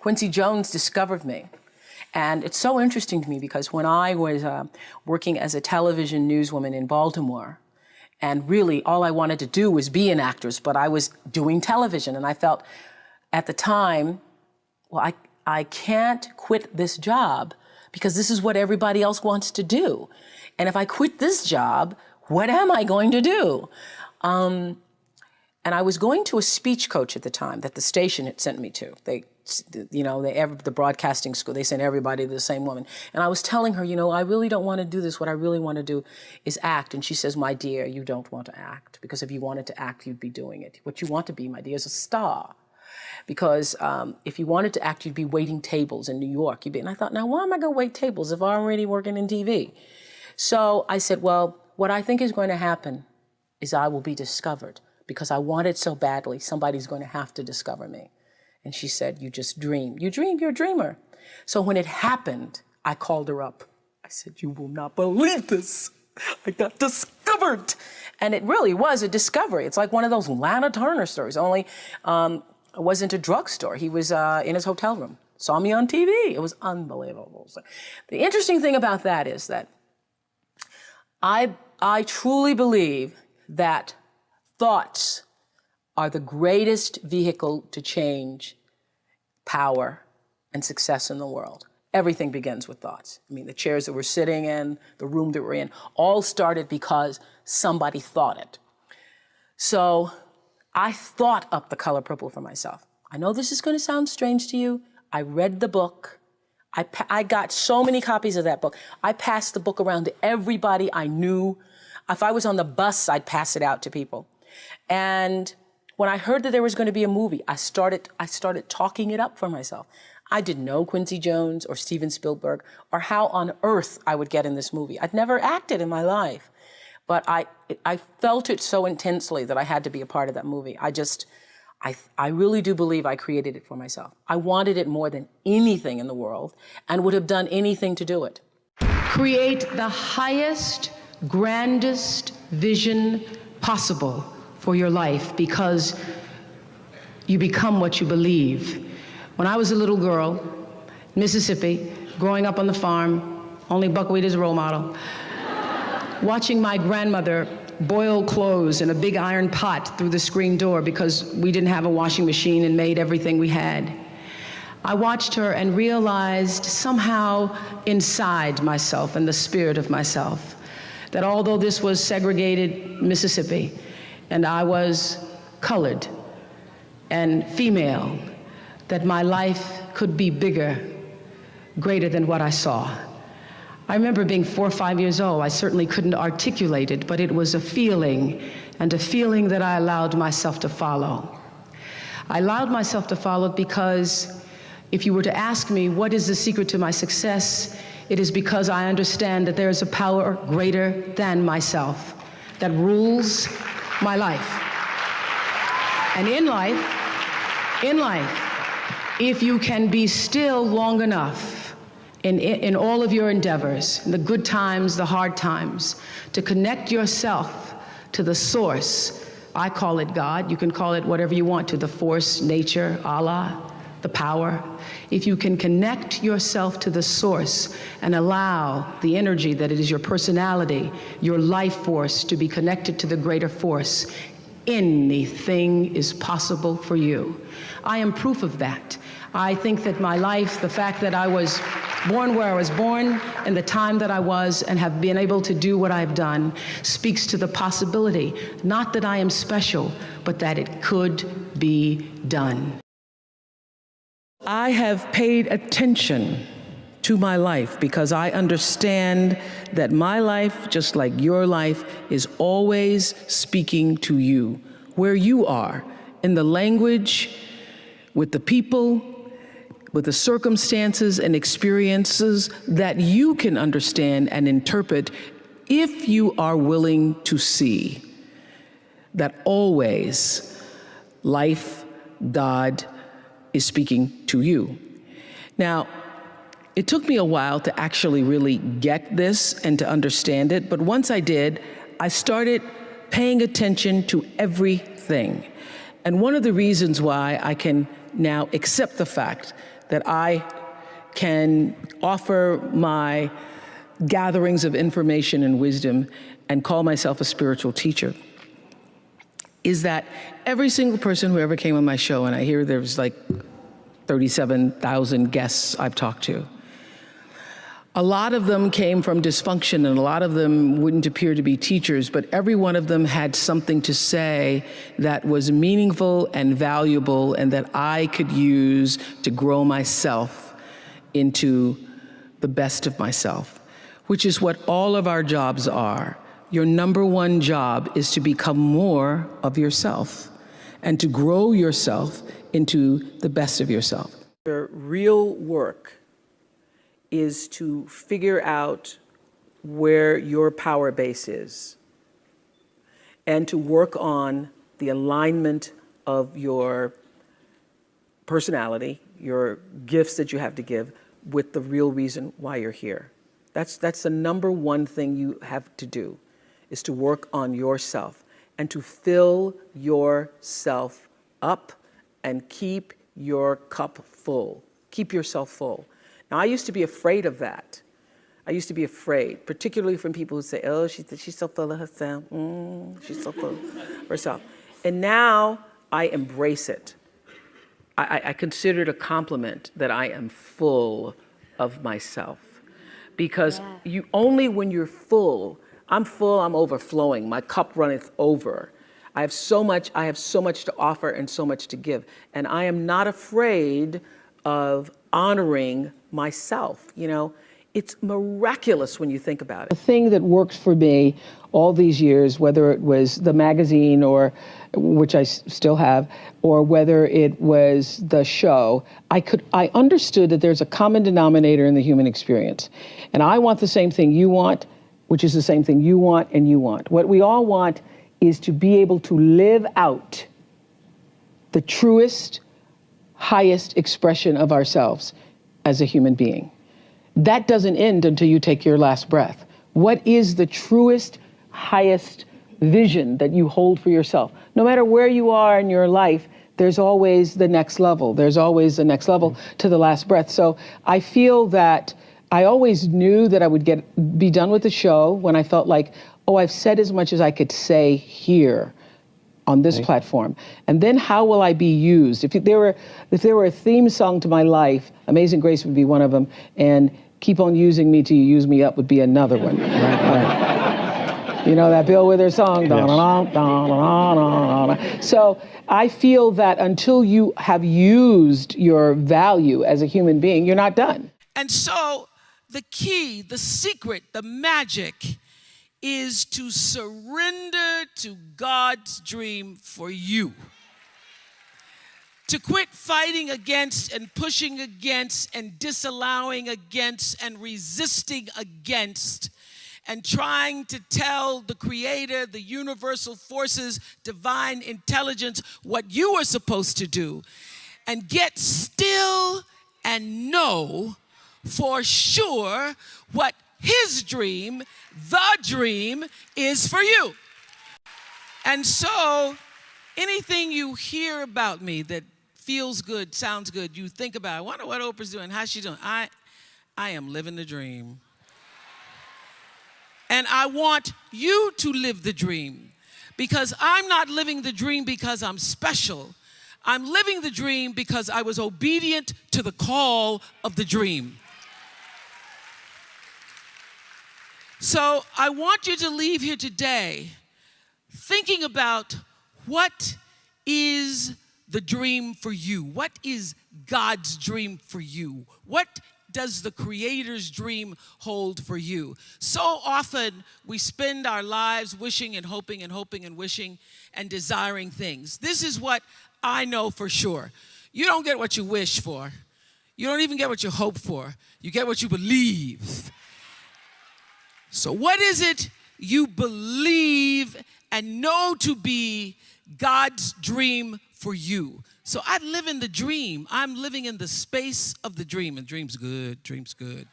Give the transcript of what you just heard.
Quincy Jones discovered me. And it's so interesting to me because when I was working as a television newswoman in Baltimore, and really all I wanted to do was be an actress, but I was doing television, and I felt at the time, well, I can't quit this job because this is what everybody else wants to do. And if I quit this job, what am I going to do? And I was going to a speech coach at the time that the station had sent me to. The broadcasting school, they sent everybody to the same woman. And I was telling her, I really don't want to do this. What I really want to do is act. And she says, my dear, you don't want to act, because if you wanted to act, you'd be doing it. What you want to be, my dear, is a star. Because if you wanted to act, you'd be waiting tables in New York. And I thought, now why am I going to wait tables if I'm already working in TV? So I said, well, what I think is going to happen is I will be discovered, because I want it so badly, somebody's going to have to discover me. And she said, you just dream. You dream, you're a dreamer. So when it happened, I called her up. I said, you will not believe this. I got discovered. And it really was a discovery. It's like one of those Lana Turner stories, only it wasn't a drugstore. He was in his hotel room, saw me on TV. It was unbelievable. So the interesting thing about that is that I truly believe that thoughts are the greatest vehicle to change power and success in the world. Everything begins with thoughts. I mean, the chairs that we're sitting in, the room that we're in, all started because somebody thought it. So I thought up The Color Purple for myself. I know this is going to sound strange to you. I read the book. I got so many copies of that book. I passed the book around to everybody I knew. If I was on the bus, I'd pass it out to people. And when I heard that there was going to be a movie, I started talking it up for myself. I didn't know Quincy Jones or Steven Spielberg or how on earth I would get in this movie. I'd never acted in my life, but I felt it so intensely that I had to be a part of that movie. I really do believe I created it for myself. I wanted it more than anything in the world and would have done anything to do it. Create the highest, grandest vision possible for your life, because you become what you believe. When I was a little girl, Mississippi, growing up on the farm, only buckwheat is a role model, watching my grandmother boil clothes in a big iron pot through the screen door because we didn't have a washing machine and made everything we had. I watched her and realized somehow inside myself and the spirit of myself that although this was segregated Mississippi and I was colored and female, that my life could be bigger, greater than what I saw. I remember being 4 or 5 years old. I certainly couldn't articulate it, but it was a feeling, and a feeling that I allowed myself to follow. I allowed myself to follow because if you were to ask me what is the secret to my success, it is because I understand that there is a power greater than myself that rules my life. And in life, if you can be still long enough in all of your endeavors, in the good times, the hard times, to connect yourself to the source, I call it God, you can call it whatever you want to, the force, nature, Allah, the power. If you can connect yourself to the source and allow the energy that it is your personality, your life force to be connected to the greater force, anything is possible for you. I am proof of that. I think that my life, the fact that I was born where I was born and the time that I was and have been able to do what I've done speaks to the possibility, not that I am special, but that it could be done. I have paid attention to my life because I understand that my life, just like your life, is always speaking to you, where you are, in the language, with the people, with the circumstances and experiences that you can understand and interpret if you are willing to see that always life, God, is speaking to you. Now, it took me a while to actually really get this and to understand it, but once I did, I started paying attention to everything. And one of the reasons why I can now accept the fact that I can offer my gatherings of information and wisdom and call myself a spiritual teacher is that every single person who ever came on my show, and I hear there's like 37,000 guests I've talked to, a lot of them came from dysfunction and a lot of them wouldn't appear to be teachers, but every one of them had something to say that was meaningful and valuable and that I could use to grow myself into the best of myself, which is what all of our jobs are. Your number one job is to become more of yourself and to grow yourself into the best of yourself. Your real work is to figure out where your power base is and to work on the alignment of your personality, your gifts that you have to give, with the real reason why you're here. That's the number one thing you have to do, is to work on yourself and to fill yourself up and keep your cup full. Keep yourself full. Now, I used to be afraid of that. I used to be afraid, particularly from people who say, oh, she's so full of herself. She's so full of herself. And now I embrace it. I consider it a compliment that I am full of myself. Because only when you're full, I'm overflowing, my cup runneth over. I have so much to offer and so much to give. And I am not afraid of honoring myself. You know, it's miraculous when you think about it. The thing that worked for me all these years, whether it was the magazine, or which I still have, or whether it was the show, I understood that there's a common denominator in the human experience. And I want the same thing you want, which is the same thing you want and you want. What we all want is to be able to live out the truest, highest expression of ourselves as a human being. That doesn't end until you take your last breath. What is the truest, highest vision that you hold for yourself? No matter where you are in your life, there's always the next level. There's always the next level to the last breath. So I feel that I always knew that I would be done with the show when I felt like, oh, I've said as much as I could say here on this platform. And then how will I be used? If there were a theme song to my life, Amazing Grace would be one of them, and Keep on Using Me Till You Use Me Up would be another one. You know that Bill Withers song? Yes. So I feel that until you have used your value as a human being, you're not done. And so the key, the secret, the magic is to surrender to God's dream for you. To quit fighting against and pushing against and disallowing against and resisting against and trying to tell the Creator, the universal forces, divine intelligence what you are supposed to do, and get still and know for sure what His dream, the dream, is for you. And so anything you hear about me that feels good, sounds good, you think about, I wonder what Oprah's doing, how's she doing? I am living the dream. And I want you to live the dream, because I'm not living the dream because I'm special. I'm living the dream because I was obedient to the call of the dream. So I want you to leave here today thinking about what is the dream for you? What is God's dream for you? What does the Creator's dream hold for you? So often we spend our lives wishing and hoping and hoping and wishing and desiring things. This is what I know for sure. You don't get what you wish for. You don't even get what you hope for. You get what you believe. So what is it you believe and know to be God's dream for you? So I live in the dream. I'm living in the space of the dream. And dream's good, dream's good.